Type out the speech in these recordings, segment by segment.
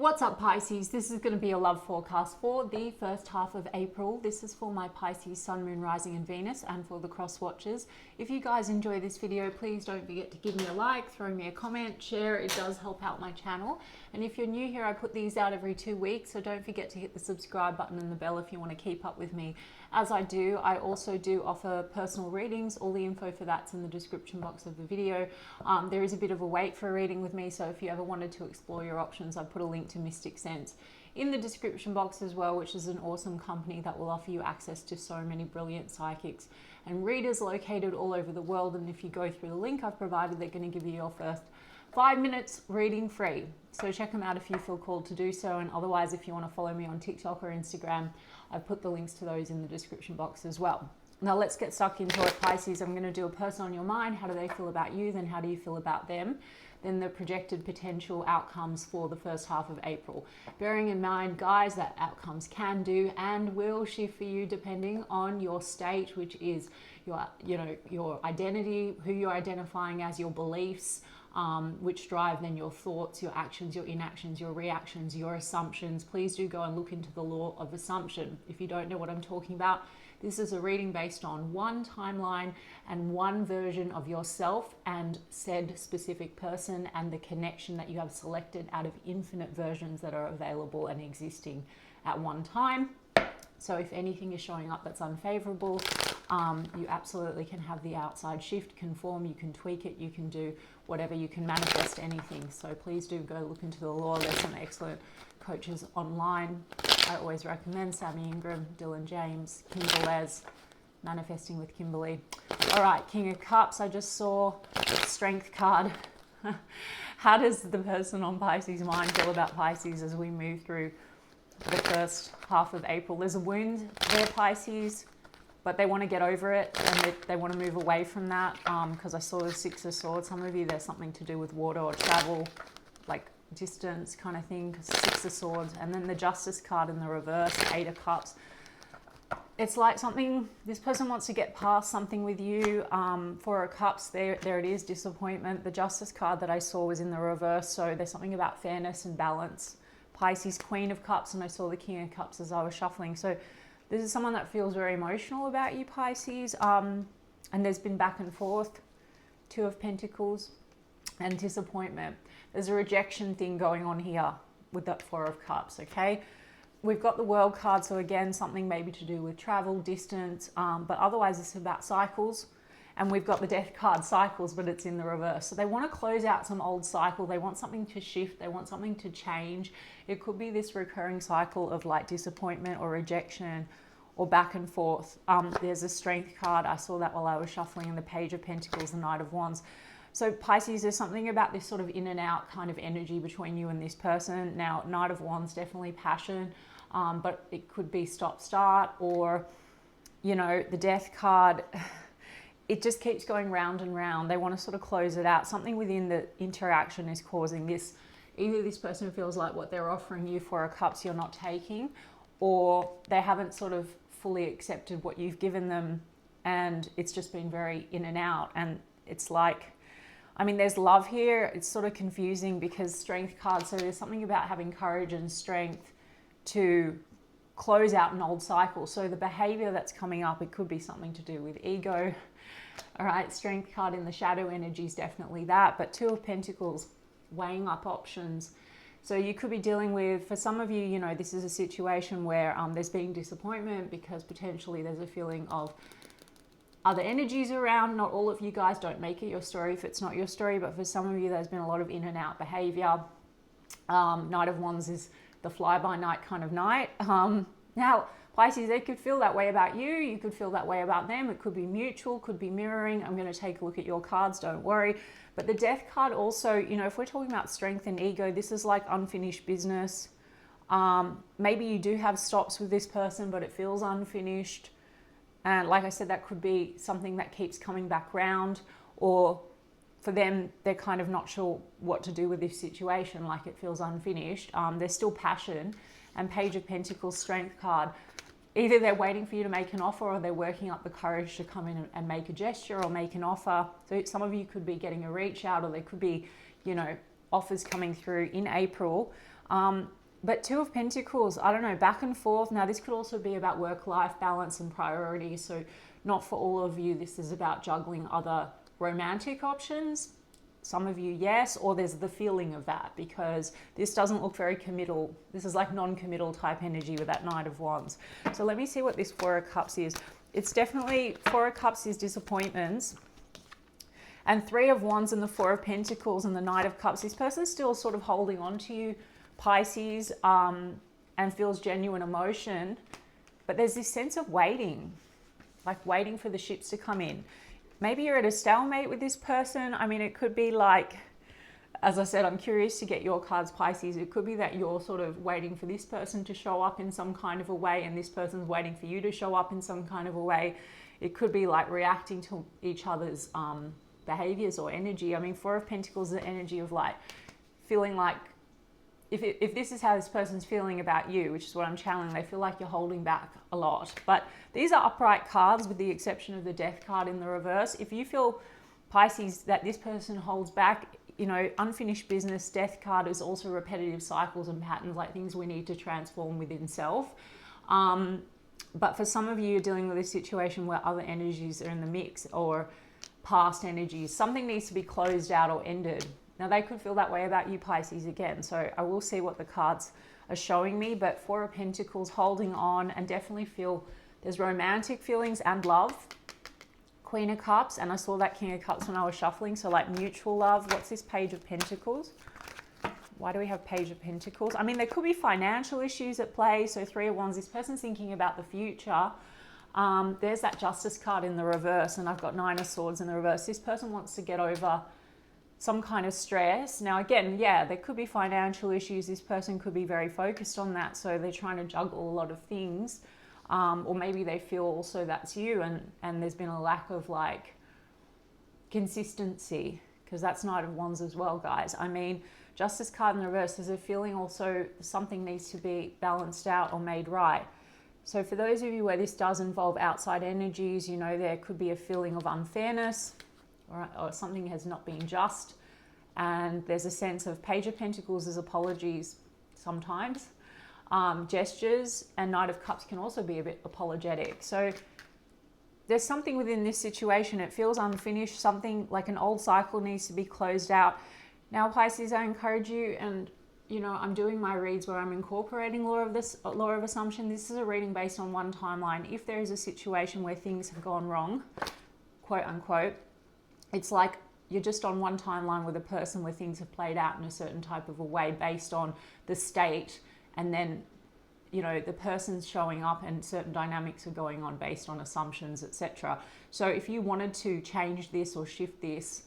What's up, Pisces? This is going to be a love forecast for the first half of April. This is for my Pisces Sun, Moon, Rising and Venus, and for the cross watchers. If you guys enjoy this video, please don't forget to give me a like, throw me a comment, share. It does help out my channel. And if you're new here, I put these out every 2 weeks, so don't forget to hit the subscribe button and the bell if you want to keep up with me. As I do, I also do offer personal readings. All the info for that's in the description box of the video. There is a bit of a wait for a reading with me, so if you ever wanted to explore your options, I put a link to Mystic Sense in the description box as well, which is an awesome company that will offer you access to so many brilliant psychics and readers located all over the world. And if you go through the link I've provided, they're going to give you your first 5 minutes reading free. So check them out if you feel called to do so. And otherwise, if you want to follow me on TikTok or Instagram, I've put the links to those in the description box as well. Now let's get stuck into it, Pisces. I'm going to do a person on your mind. How do they feel about you? Then how do you feel about them? Then the projected potential outcomes for the first half of April. Bearing in mind, guys, that outcomes can do and will shift for you depending on your state, which is your identity, who you're identifying as, your beliefs, which drive then your thoughts, your actions, your inactions, your reactions, your assumptions. Please do go and look into the law of assumption. If you don't know what I'm talking about, this is a reading based on one timeline and one version of yourself and said specific person and the connection that you have selected out of infinite versions that are available and existing at one time. So if anything is showing up that's unfavorable, you absolutely can have the outside shift, conform, you can tweak it, you can do whatever, you can manifest anything. So please do go look into the law. There's some excellent coaches online. I always recommend Sammy Ingram, Dylan James, Kim Velez, Manifesting with Kimberly. All right, King of Cups, I just saw Strength card. How does the person on Pisces' mind feel about Pisces as we move through the first half of April? There's a wound there, Pisces, but they want to get over it and they want to move away from that, because I saw the Six of Swords. Some of you, there's something to do with water or travel, like distance kind of thing, Six of Swords. And then the Justice card in the reverse, Eight of Cups. It's like something, this person wants to get past something with you. Four of Cups, there it is, disappointment. The Justice card that I saw was in the reverse, so there's something about fairness and balance. Pisces, Queen of Cups, and I saw the King of Cups as I was shuffling. So this is someone that feels very emotional about you, Pisces. And there's been back and forth. Two of Pentacles and disappointment. There's a rejection thing going on here with that Four of Cups, okay? We've got the World card, so again, something maybe to do with travel, distance, but otherwise it's about cycles. And we've got the Death card, cycles, but it's in the reverse. So they want to close out some old cycle. They want something to shift. They want something to change. It could be this recurring cycle of like disappointment or rejection or back and forth. There's a Strength card. I saw that while I was shuffling, in the Page of Pentacles, the Knight of Wands. So Pisces, there's something about this sort of in and out kind of energy between you and this person. Now, Knight of Wands, definitely passion, but it could be stop-start, or, you know, the Death card, it just keeps going round and round. They want to sort of close it out. Something within the interaction is causing this. Either this person feels like what they're offering you, Four of Cups, you're not taking, or they haven't sort of fully accepted what you've given them, and it's just been very in and out. And it's like, I mean, there's love here. It's sort of confusing because Strength card, so there's something about having courage and strength to close out an old cycle. So the behavior that's coming up, it could be something to do with ego. All right, Strength card in the shadow energy is definitely that. But Two of Pentacles, weighing up options. So you could be dealing with, for some of you, you know, this is a situation where there's been disappointment because potentially there's a feeling of other energies around. Not all of you guys, don't make it your story if it's not your story, but for some of you, there's been a lot of in and out behavior. Knight of Wands is the fly-by-night kind of night. Now, Pisces, they could feel that way about you. You could feel that way about them. It could be mutual, could be mirroring. I'm going to take a look at your cards, don't worry. But the Death card also, you know, if we're talking about strength and ego, this is like unfinished business. Maybe you do have stops with this person, but it feels unfinished. And like I said, that could be something that keeps coming back round, or for them, they're kind of not sure what to do with this situation, like it feels unfinished. There's still passion. And Page of Pentacles, Strength card. Either they're waiting for you to make an offer, or they're working up the courage to come in and make a gesture or make an offer. So some of you could be getting a reach out, or they could be, you know, offers coming through in April. But Two of Pentacles, I don't know, back and forth. Now, this could also be about work-life balance and priorities. So not for all of you, this is about juggling other romantic options. Some of you, yes, or there's the feeling of that, because this doesn't look very committal. This is like non-committal type energy with that Knight of Wands. So let me see what this Four of Cups is. It's definitely, Four of Cups is disappointments. And Three of Wands and the Four of Pentacles and the Knight of Cups. This person's still sort of holding on to you, Pisces, and feels genuine emotion. But there's this sense of waiting, like waiting for the ships to come in. Maybe you're at a stalemate with this person. I mean, it could be like, as I said, I'm curious to get your cards, Pisces. It could be that you're sort of waiting for this person to show up in some kind of a way, and this person's waiting for you to show up in some kind of a way. It could be like reacting to each other's behaviors or energy. I mean, Four of Pentacles is the energy of like feeling like, if this is how this person's feeling about you, which is what I'm channeling, they feel like you're holding back a lot. But these are upright cards with the exception of the Death card in the reverse. If you feel, Pisces, that this person holds back, you know, unfinished business, Death card is also repetitive cycles and patterns, like things we need to transform within self. But for some of you, you're dealing with a situation where other energies are in the mix, or past energies. Something needs to be closed out or ended. Now, they could feel that way about you, Pisces, again. So I will see what the cards are showing me. But Four of Pentacles, holding on, and definitely feel there's romantic feelings and love. Queen of Cups, and I saw that King of Cups when I was shuffling. So like mutual love. What's this Page of Pentacles? Why do we have Page of Pentacles? I mean, there could be financial issues at play. So Three of Wands, this person's thinking about the future. There's that Justice card in the reverse, and I've got Nine of Swords in the reverse. This person wants to get over some kind of stress. Now, again, yeah, there could be financial issues. This person could be very focused on that. So they're trying to juggle a lot of things. Or maybe they feel also that's you, and there's been a lack of like consistency, because that's Knight of Wands as well, guys. I mean, Justice card in the reverse, there's a feeling also something needs to be balanced out or made right. So for those of you where this does involve outside energies, you know, there could be a feeling of unfairness, or something has not been just. And there's a sense of Page of Pentacles as apologies sometimes. Gestures, and Knight of Cups can also be a bit apologetic. So there's something within this situation. It feels unfinished. Something like an old cycle needs to be closed out. Now, Pisces, I encourage you, and you know, I'm doing my reads where I'm incorporating law of assumption. This is a reading based on one timeline. If there is a situation where things have gone wrong, quote unquote, it's like you're just on one timeline with a person where things have played out in a certain type of a way based on the state, and then, you know, the person's showing up and certain dynamics are going on based on assumptions, etc. So if you wanted to change this or shift this,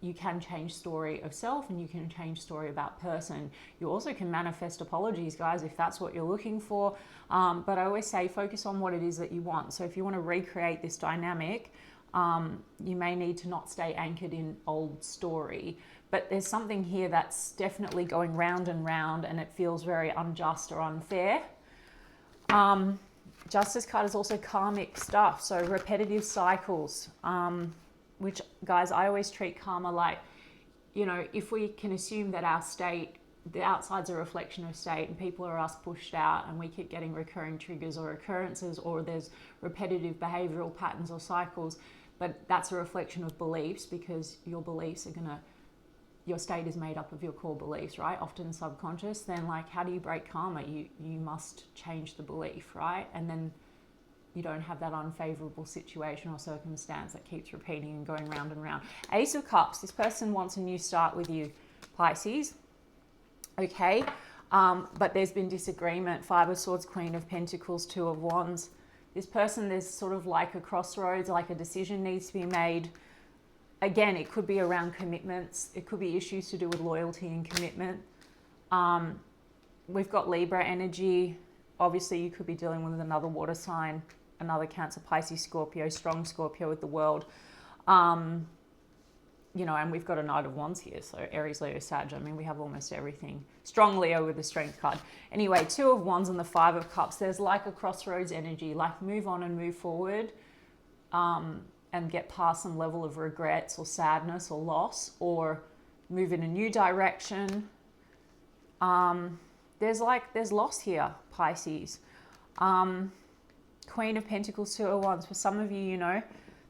you can change story of self, and you can change story about person. You also can manifest apologies, guys, if that's what you're looking for. But I always say focus on what it is that you want. So if you want to recreate this dynamic, you may need to not stay anchored in old story. But there's something here that's definitely going round and round, and it feels very unjust or unfair. Justice card is also karmic stuff, so repetitive cycles. Which, guys, I always treat karma like, you know, if we can assume that our state, the outside's a reflection of state, and people are us pushed out, and we keep getting recurring triggers or occurrences, or there's repetitive behavioral patterns or cycles, but that's a reflection of beliefs, because your beliefs are gonna, your state is made up of your core beliefs, right? Often subconscious. Then like, how do you break karma? You must change the belief, right? And then you don't have that unfavorable situation or circumstance that keeps repeating and going round and round. Ace of Cups, this person wants a new start with you, Pisces. Okay, but there's been disagreement. Five of Swords, Queen of Pentacles, Two of Wands. This person, there's sort of like a crossroads, like a decision needs to be made. Again, it could be around commitments. It could be issues to do with loyalty and commitment. We've got Libra energy. Obviously, you could be dealing with another water sign, another Cancer, Pisces, Scorpio, strong Scorpio with the world. You know, and we've got a Knight of Wands here. So Aries, Leo, Sag. I mean, we have almost everything. Strong Leo with the Strength card. Anyway, Two of Wands and the Five of Cups. There's like a crossroads energy, like move on and move forward, and get past some level of regrets or sadness or loss, or move in a new direction. There's loss here, Pisces. Queen of Pentacles, Two of Wands. For some of you, you know,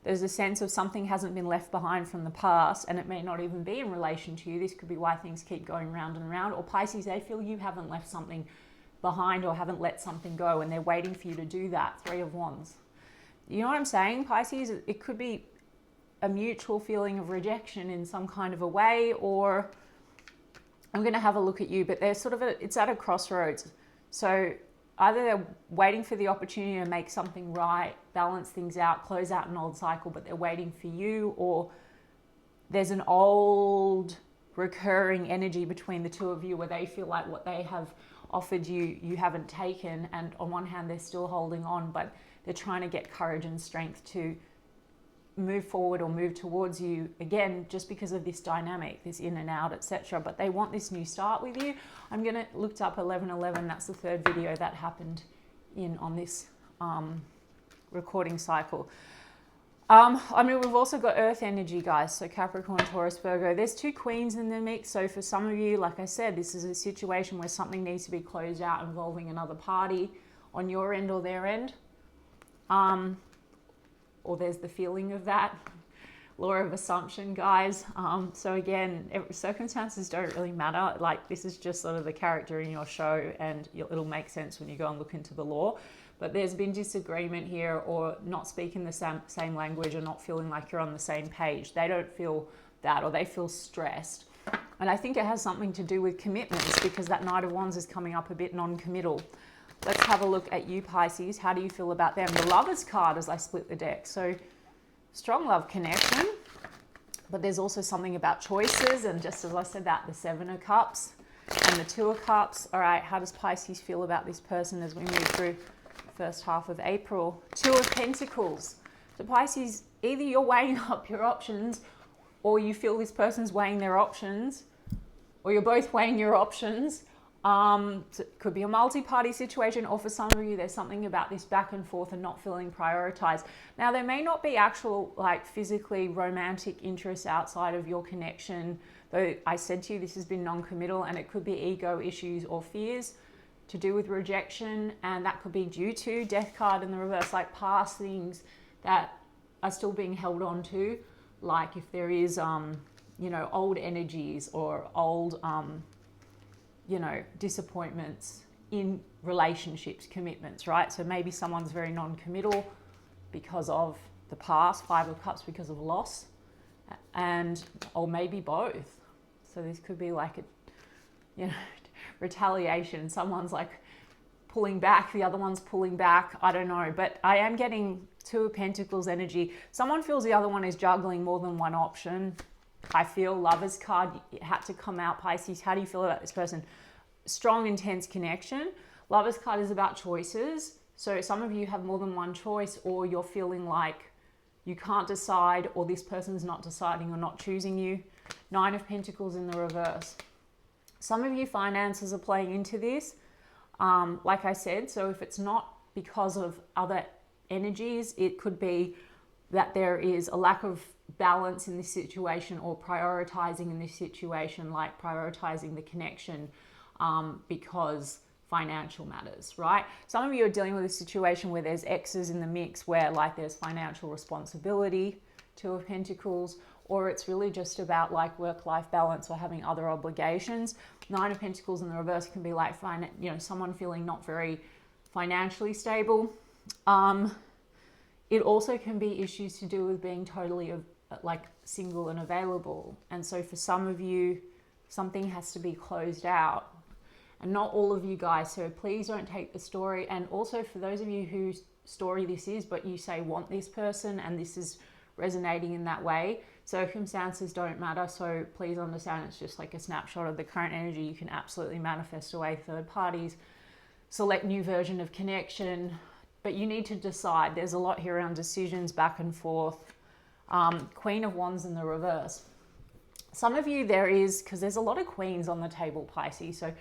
there's a sense of something hasn't been left behind from the past, and it may not even be in relation to you. This could be why things keep going round and round. Or Pisces, they feel you haven't left something behind or haven't let something go, and they're waiting for you to do that. Three of Wands. You know what I'm saying, Pisces? It could be a mutual feeling of rejection in some kind of a way, or I'm going to have a look at you, but they're sort of it's at a crossroads. So either they're waiting for the opportunity to make something right, balance things out, close out an old cycle, but they're waiting for you, or there's an old recurring energy between the two of you where they feel like what they have offered you, you haven't taken. And on one hand, they're still holding on, but they're trying to get courage and strength to move forward or move towards you again, just because of this dynamic, this in and out, etc. But they want this new start with you. I'm gonna looked up 1111. That's the third video that happened on this recording cycle. I mean, we've also got earth energy, guys. So Capricorn, Taurus, Virgo. There's two queens in the mix. So for some of you, like I said, this is a situation where something needs to be closed out involving another party on your end or their end. Or there's the feeling of that. Law of assumption, guys. So again, circumstances don't really matter. Like, this is just sort of the character in your show, and it'll make sense when you go and look into the law. But there's been disagreement here, or not speaking the same language, or not feeling like you're on the same page. They don't feel that, or they feel stressed. And I think it has something to do with commitments, because that Knight of Wands is coming up a bit non-committal. Let's have a look at you, Pisces. How do you feel about them? The Lovers card as I split the deck. So strong love connection, but there's also something about choices. And just as I said that, the Seven of Cups and the Two of Cups. All right, how does Pisces feel about this person as we move through first half of April? Two of Pentacles. So Pisces, either you're weighing up your options, or you feel this person's weighing their options, or you're both weighing your options. So it could be a multi-party situation, or for some of you, there's something about this back and forth and not feeling prioritized. Now, there may not be actual, like, physically romantic interests outside of your connection, though I said to you, this has been non-committal, and it could be ego issues or fears to do with rejection, and that could be due to Death card in the reverse, like past things that are still being held on to, like if there is, you know, old energies or old, you know, disappointments in relationships, commitments, right? So maybe someone's very non-committal because of the past, Five of Cups because of loss, or maybe both. So this could be like a, you know, retaliation. Someone's like pulling back, the other one's pulling back. I don't know, but I am getting Two of Pentacles energy. Someone feels the other one is juggling more than one option. I feel Lovers card, it had to come out, Pisces. How do you feel about this person? Strong, intense connection. Lovers card is about choices. So some of you have more than one choice, or you're feeling like you can't decide, or this person's not deciding or not choosing you. Nine of Pentacles in the reverse. Some of you, finances are playing into this. Like I said, so if it's not because of other energies, it could be that there is a lack of balance in this situation, or prioritizing in this situation, like prioritizing the connection because financial matters, right? Some of you are dealing with a situation where there's exes in the mix, where like there's financial responsibility, Two of Pentacles, or it's really just about like work-life balance or having other obligations. Nine of Pentacles in the reverse can be like, you know, someone feeling not very financially stable. It also can be issues to do with being totally like single and available. And so for some of you, something has to be closed out. And not all of you guys, so please don't take the story. And also for those of you whose story this is, but you say want this person and this is resonating in that way, circumstances don't matter. So please understand, it's just like a snapshot of the current energy. You can absolutely manifest away third parties, select new version of connection, but you need to decide. There's a lot here around decisions, back and forth. Queen of Wands in the reverse. Some of you, there is, because there's a lot of queens on the table, Pisces. So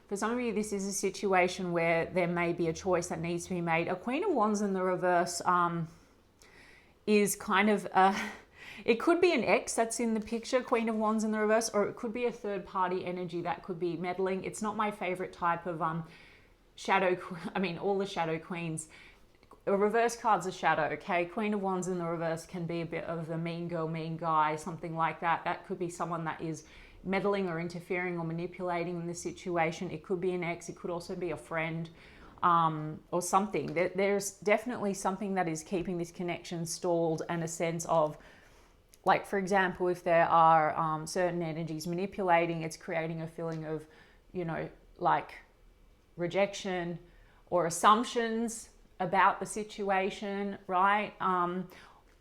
for some of you, this is a situation where there may be a choice that needs to be made. A Queen of Wands in the reverse is kind of It could be an ex that's in the picture, Queen of Wands in the reverse, or it could be a third party energy that could be meddling. It's not my favorite type of shadow, I mean, all the shadow queens. A reverse card's a shadow, okay? Queen of Wands in the reverse can be a bit of a mean girl, mean guy, something like that. That could be someone that is meddling or interfering or manipulating in the situation. It could be an ex, it could also be a friend, or something. There's definitely something that is keeping this connection stalled, and a sense of, like, for example, if there are certain energies manipulating, it's creating a feeling of, you know, like rejection or assumptions about the situation, right?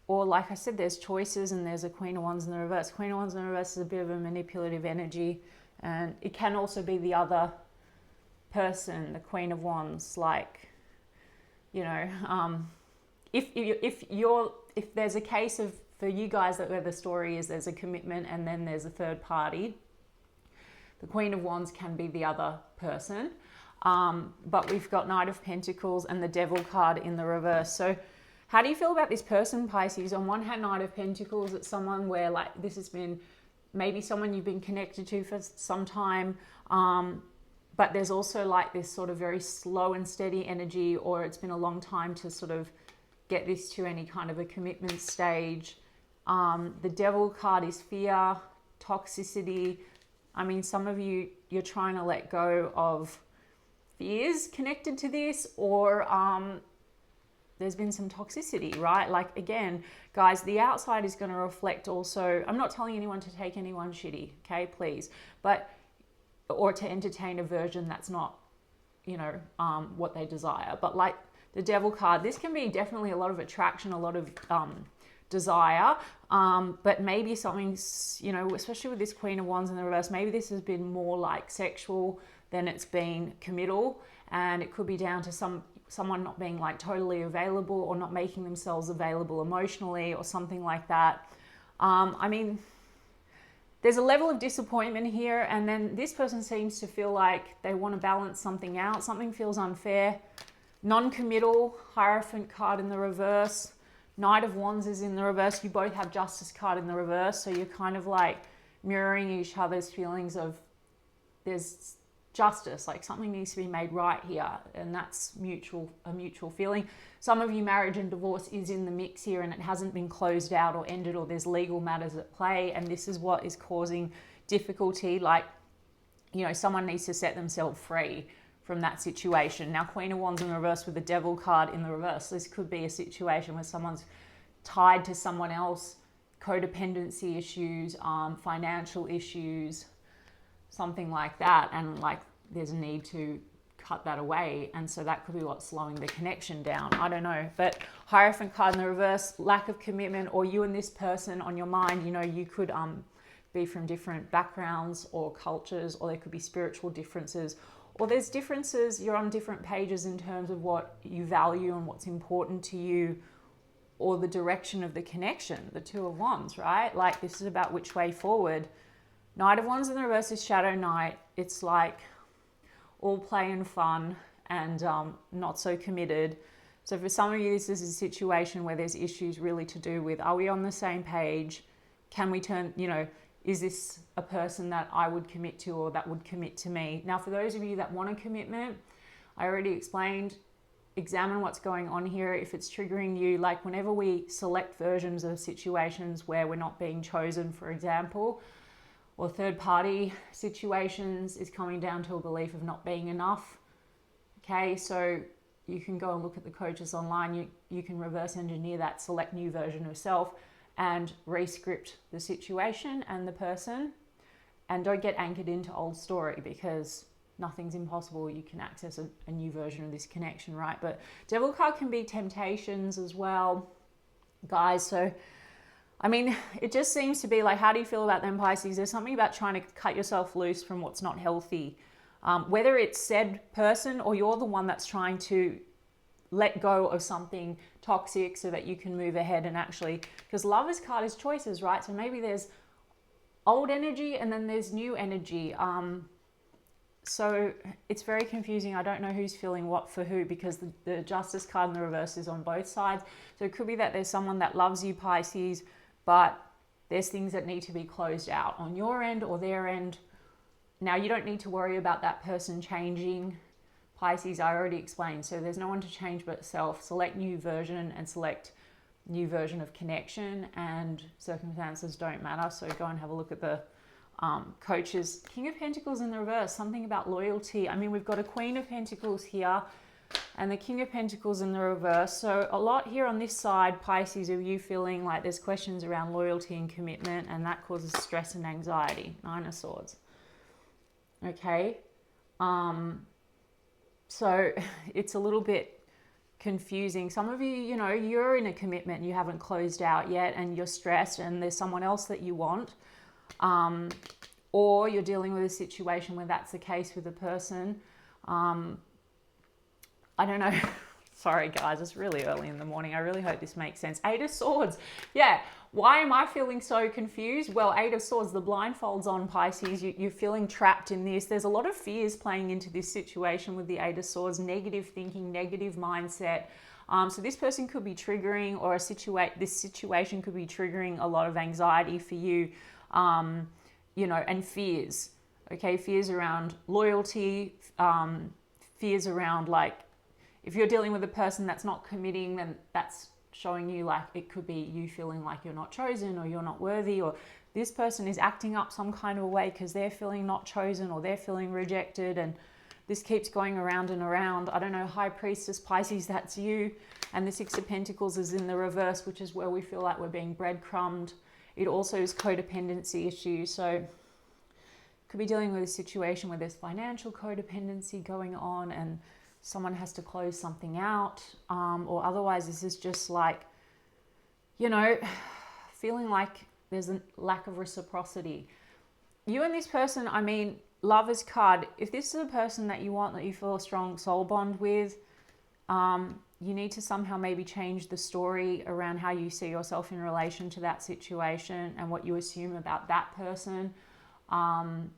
Or like I said, there's choices, and there's a Queen of Wands in the reverse. Queen of Wands in the reverse is a bit of a manipulative energy, and it can also be the other person, the Queen of Wands. Like, you know, if there's a case of, for you guys, that where the story is there's a commitment and then there's a third party, the Queen of Wands can be the other person. But we've got Knight of Pentacles and the Devil card in the reverse. So how do you feel about this person, Pisces? On one hand, Knight of Pentacles, it's someone where, like, this has been maybe someone you've been connected to for some time, but there's also like this sort of very slow and steady energy, or it's been a long time to sort of get this to any kind of a commitment stage. The Devil card is fear, toxicity. I mean, some of you, you're trying to let go of fears connected to this, or there's been some toxicity, right? Like, again, guys, the outside is going to reflect also, I'm not telling anyone to take anyone shitty, okay, please, but, or to entertain a version that's not, you know, what they desire. But like the Devil card, this can be definitely a lot of attraction, a lot of desire, but maybe something's, you know, especially with this Queen of Wands in the reverse, maybe this has been more like sexual than it's been committal, and it could be down to someone not being like totally available, or not making themselves available emotionally, or something like that. I mean, there's a level of disappointment here, and then this person seems to feel like they want to balance something out. Something feels unfair. Non-committal, Hierophant card in the reverse. Knight of Wands is in the reverse. You both have Justice card in the reverse, so you're kind of like mirroring each other's feelings of there's justice, like something needs to be made right here, and that's a mutual feeling. Some of you, marriage and divorce is in the mix here, and it hasn't been closed out or ended, or there's legal matters at play, and this is what is causing difficulty. Like, you know, someone needs to set themselves free from that situation. Now, Queen of Wands in the reverse with the Devil card in the reverse, this could be a situation where someone's tied to someone else, codependency issues, financial issues, something like that, and like there's a need to cut that away, and so that could be what's slowing the connection down. I don't know. But Hierophant card in the reverse, lack of commitment, or you and this person on your mind, you know, you could be from different backgrounds or cultures, or there could be spiritual differences, or there's differences, you're on different pages in terms of what you value and what's important to you, or the direction of the connection, the Two of Wands, right? Like, this is about which way forward. Knight of Wands in the reverse is Shadow Knight. It's like all play and fun, and not so committed. So for some of you, this is a situation where there's issues really to do with, are we on the same page? Can we turn, you know, is this a person that I would commit to, or that would commit to me? Now, for those of you that want a commitment, I already explained, examine what's going on here. If it's triggering you, like whenever we select versions of situations where we're not being chosen, for example, or third party situations, is coming down to a belief of not being enough. Okay, so you can go and look at the coaches online. You can reverse engineer that, select new version of self, and re-script the situation and the person. And don't get anchored into old story, because nothing's impossible. You can access a new version of this connection, right? But Devil card can be temptations as well, guys. So I mean, it just seems to be like, how do you feel about them, Pisces? There's something about trying to cut yourself loose from what's not healthy. Whether it's said person, or you're the one that's trying to let go of something toxic so that you can move ahead and actually, because Lover's card is choices, right? So maybe there's old energy and then there's new energy. So it's very confusing. I don't know who's feeling what for who, because the Justice card in the reverse is on both sides. So it could be that there's someone that loves you, Pisces, but there's things that need to be closed out on your end or their end. Now, you don't need to worry about that person changing. Pisces, I already explained, so there's no one to change but self. Select new version and select new version of connection, and circumstances don't matter. So go and have a look at the coaches. King of Pentacles in the reverse, something about loyalty. I mean, we've got a Queen of Pentacles here and the King of Pentacles in the reverse. So a lot here on this side, Pisces, of you feeling like there's questions around loyalty and commitment, and that causes stress and anxiety. Nine of Swords. Okay. So it's a little bit confusing. Some of you, you know, you're in a commitment you haven't closed out yet and you're stressed and there's someone else that you want. Or you're dealing with a situation where that's the case with a person. I don't know. Sorry, guys, it's really early in the morning. I really hope this makes sense. Eight of Swords. Yeah. Why am I feeling so confused? Well, Eight of Swords, the blindfolds on, Pisces. You're feeling trapped in this. There's a lot of fears playing into this situation with the Eight of Swords. Negative thinking, negative mindset. So this person could be triggering, or this situation could be triggering a lot of anxiety for you, you know, and fears. Okay, fears around loyalty, fears around, like, if you're dealing with a person that's not committing, then that's showing you like it could be you feeling like you're not chosen or you're not worthy, or this person is acting up some kind of a way because they're feeling not chosen or they're feeling rejected, and this keeps going around and around. I don't know, High Priestess, Pisces, that's you. And the Six of Pentacles is in the reverse, which is where we feel like we're being breadcrumbed. It also is codependency issues. So could be dealing with a situation where there's financial codependency going on and someone has to close something out, or otherwise this is just like, you know, feeling like there's a lack of reciprocity. You and this person, I mean, Lover's card, if this is a person that you want, that you feel a strong soul bond with, you need to somehow maybe change the story around how you see yourself in relation to that situation and what you assume about that person, and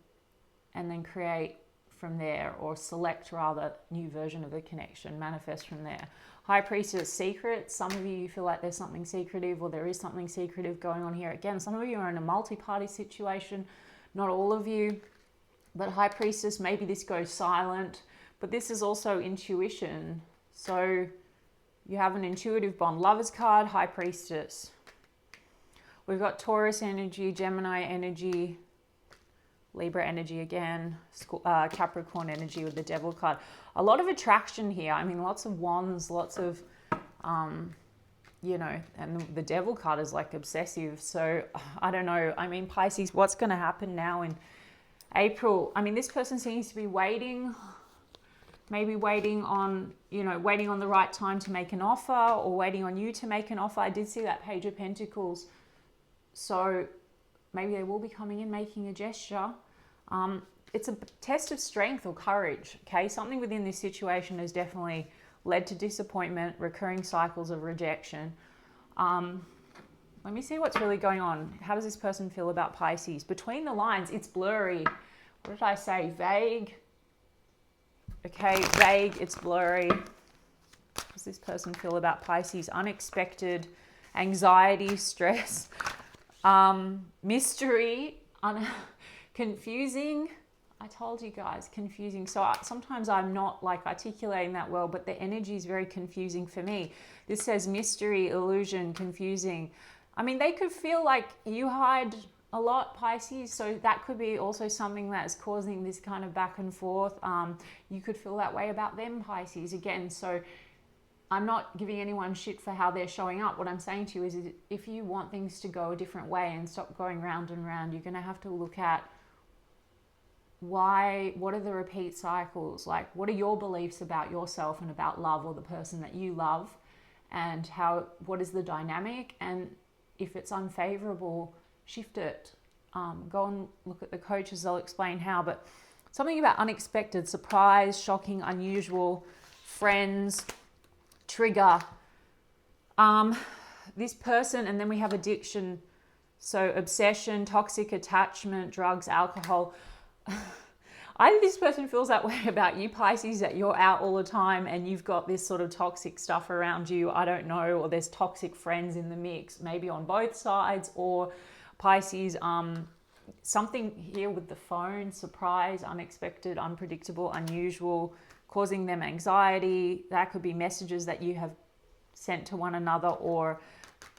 then create from there, or select rather new version of the connection, manifest from there. High Priestess, secret. Some of you feel like there's something secretive, or there is something secretive going on here. Again, some of you are in a multi-party situation, not all of you, but High Priestess, maybe this goes silent, but this is also intuition. So you have an intuitive bond. Lover's card, High Priestess. We've got Taurus energy, Gemini energy, Libra energy again, Capricorn energy with the Devil card. A lot of attraction here. I mean, lots of wands, lots of, you know, and the Devil card is like obsessive. So I don't know. I mean, Pisces, what's going to happen now in April? I mean, this person seems to be waiting, maybe waiting on, you know, waiting on the right time to make an offer, or waiting on you to make an offer. I did see that Page of Pentacles. So maybe they will be coming in, making a gesture. It's a test of strength or courage, okay? Something within this situation has definitely led to disappointment, recurring cycles of rejection. Let me see what's really going on. How does this person feel about Pisces? Between the lines, it's blurry. What did I say? Vague. Okay, vague, it's blurry. How does this person feel about Pisces? Unexpected, anxiety, stress, mystery, confusing. I told you guys, confusing. So sometimes I'm not like articulating that well, but the energy is very confusing for me. This says mystery, illusion, confusing. I mean, they could feel like you hide a lot, Pisces. So that could be also something that is causing this kind of back and forth. You could feel that way about them, Pisces, again. So I'm not giving anyone shit for how they're showing up. What I'm saying to you is if you want things to go a different way and stop going round and round, you're going to have to look at what are the repeat cycles? Like, what are your beliefs about yourself and about love, or the person that you love, and what is the dynamic? And if it's unfavorable, shift it. Go and look at the coaches, they'll explain how. But something about unexpected, surprise, shocking, unusual, friends, trigger, this person, and then we have addiction. So obsession, toxic attachment, drugs, alcohol. Either this person feels that way about you, Pisces, that you're out all the time and you've got this sort of toxic stuff around you, I don't know, or there's toxic friends in the mix, maybe on both sides, or Pisces, something here with the phone, surprise, unexpected, unpredictable, unusual, causing them anxiety. That could be messages that you have sent to one another, or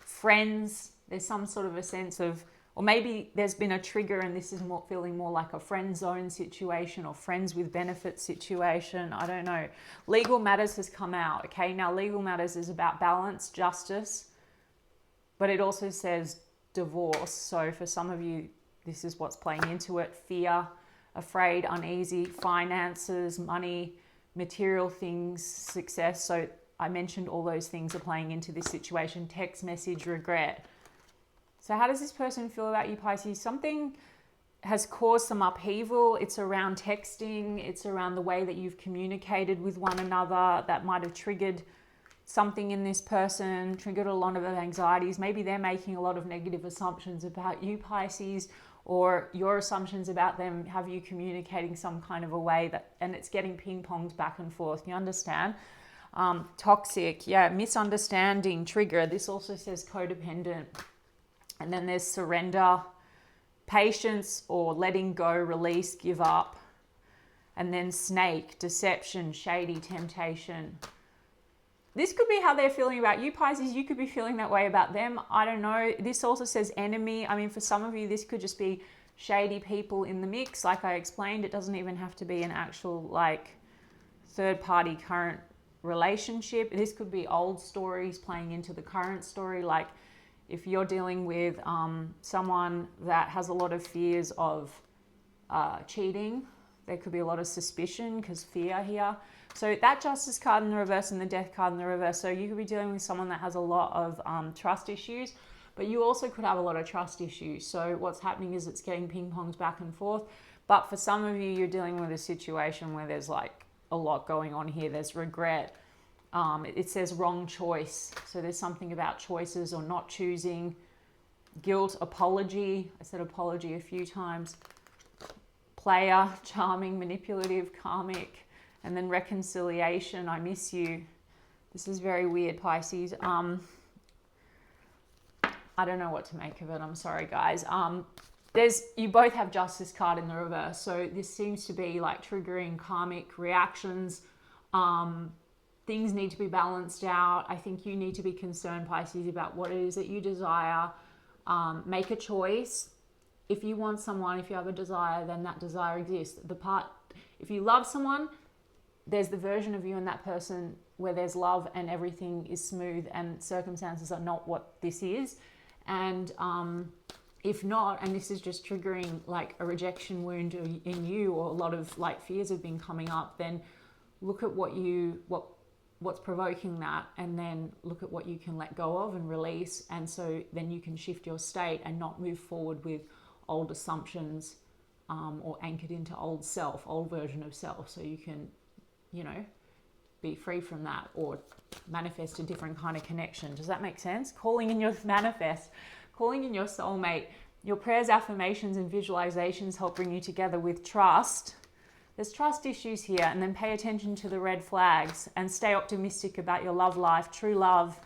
friends. There's some sort of a sense of, or maybe there's been a trigger and this is more feeling more like a friend zone situation or friends with benefits situation. I don't know. Legal matters has come out. Okay, now legal matters is about balance, justice, but it also says divorce. So for some of you, this is what's playing into it. Fear, afraid, uneasy, finances, money, material things, success. So I mentioned all those things are playing into this situation. Text message, regret. So how does this person feel about you, Pisces? Something has caused some upheaval. It's around texting. It's around the way that you've communicated with one another that might have triggered something in this person, triggered a lot of anxieties. Maybe they're making a lot of negative assumptions about you, Pisces, or your assumptions about them have you communicating some kind of a way that, and it's getting ping-ponged back and forth. You understand? Toxic, yeah, misunderstanding, trigger. This also says codependent. And then there's surrender, patience, or letting go, release, give up. And then snake, deception, shady, temptation. This could be how they're feeling about you, Pisces. You could be feeling that way about them. I don't know. This also says enemy. I mean, for some of you, this could just be shady people in the mix. Like I explained, it doesn't even have to be an actual like third-party current relationship. This could be old stories playing into the current story. Like if you're dealing with someone that has a lot of fears of cheating, there could be a lot of suspicion because fear here. So that justice card in the reverse and the death card in the reverse. So you could be dealing with someone that has a lot of trust issues, but you also could have a lot of trust issues. So what's happening is it's getting ping-ponged back and forth. But for some of you, you're dealing with a situation where there's like a lot going on here. There's regret. It says wrong choice. So there's something about choices or not choosing. Guilt, apology. I said apology a few times. Player, charming, manipulative, karmic. And then reconciliation, I miss you. This is very weird, Pisces. I don't know what to make of it. I'm sorry, guys. You both have justice card in the reverse. So this seems to be like triggering karmic reactions. Things need to be balanced out. I think you need to be concerned, Pisces, about what it is that you desire. Make a choice. If you want someone, if you have a desire, then that desire exists. If you love someone, there's the version of you and that person where there's love and everything is smooth and circumstances are not what this is. And if not, and this is just triggering like a rejection wound in you, or a lot of like fears have been coming up, then look at what's provoking that, and then look at what you can let go of and release. And so then you can shift your state and not move forward with old assumptions or anchored into old version of self. So you can, be free from that or manifest a different kind of connection. Does that make sense? Calling in your soulmate. Your prayers, affirmations, and visualizations help bring you together with trust. There's trust issues here, and then pay attention to the red flags and stay optimistic about your love life, true love,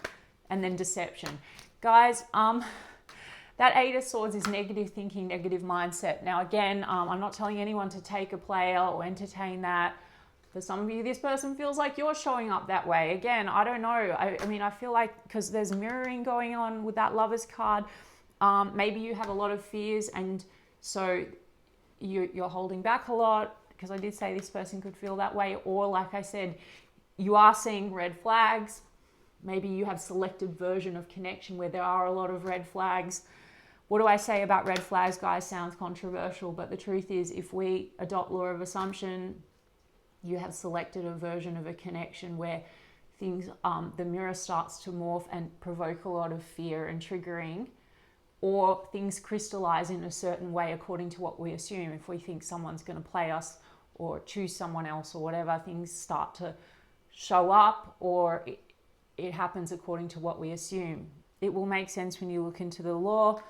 and then deception. Guys, that Eight of Swords is negative thinking, negative mindset. Now, again, I'm not telling anyone to take a player or entertain that. For some of you, this person feels like you're showing up that way. Again, I don't know. I mean, I feel like because there's mirroring going on with that Lovers card, maybe you have a lot of fears, and so you're holding back a lot, because I did say this person could feel that way. Or like I said, you are seeing red flags. Maybe you have selective version of connection where there are a lot of red flags. What do I say about red flags, guys? Sounds controversial, but the truth is, if we adopt law of assumption, you have selected a version of a connection where things, the mirror starts to morph and provoke a lot of fear and triggering, or things crystallize in a certain way according to what we assume. If we think someone's going to play us or choose someone else or whatever, things start to show up, or it happens according to what we assume. It will make sense when you look into the law.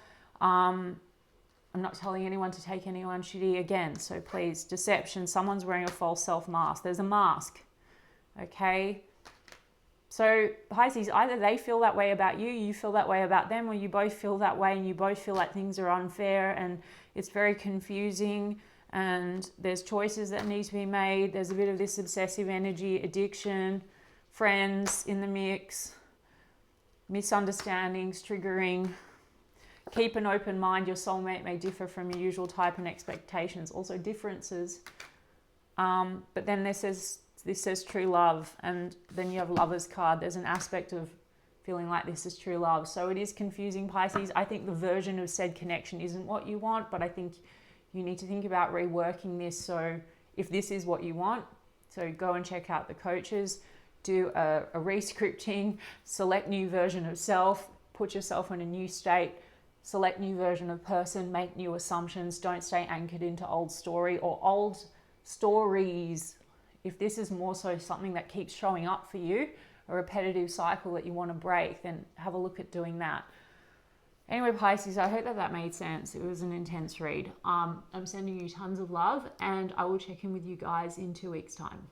I'm not telling anyone to take anyone shitty again. So please, deception, someone's wearing a false self mask. There's a mask, okay? So Pisces, either they feel that way about you, you feel that way about them, or you both feel that way and you both feel like things are unfair and it's very confusing and there's choices that need to be made. There's a bit of this obsessive energy, addiction, friends in the mix, misunderstandings, triggering. Keep an open mind. Your soulmate may differ from your usual type and expectations. Also differences. But then this says true love. And then you have Lover's card. There's an aspect of feeling like this is true love. So it is confusing, Pisces. I think the version of said connection isn't what you want, but I think you need to think about reworking this. So if this is what you want, so go and check out the coaches, do a re-scripting, select new version of self, put yourself in a new state, select new version of person, make new assumptions. Don't stay anchored into old story or old stories. If this is more so something that keeps showing up for you, a repetitive cycle that you want to break, then have a look at doing that. Anyway, Pisces, I hope that made sense. It was an intense read. I'm sending you tons of love and I will check in with you guys in 2 weeks' time.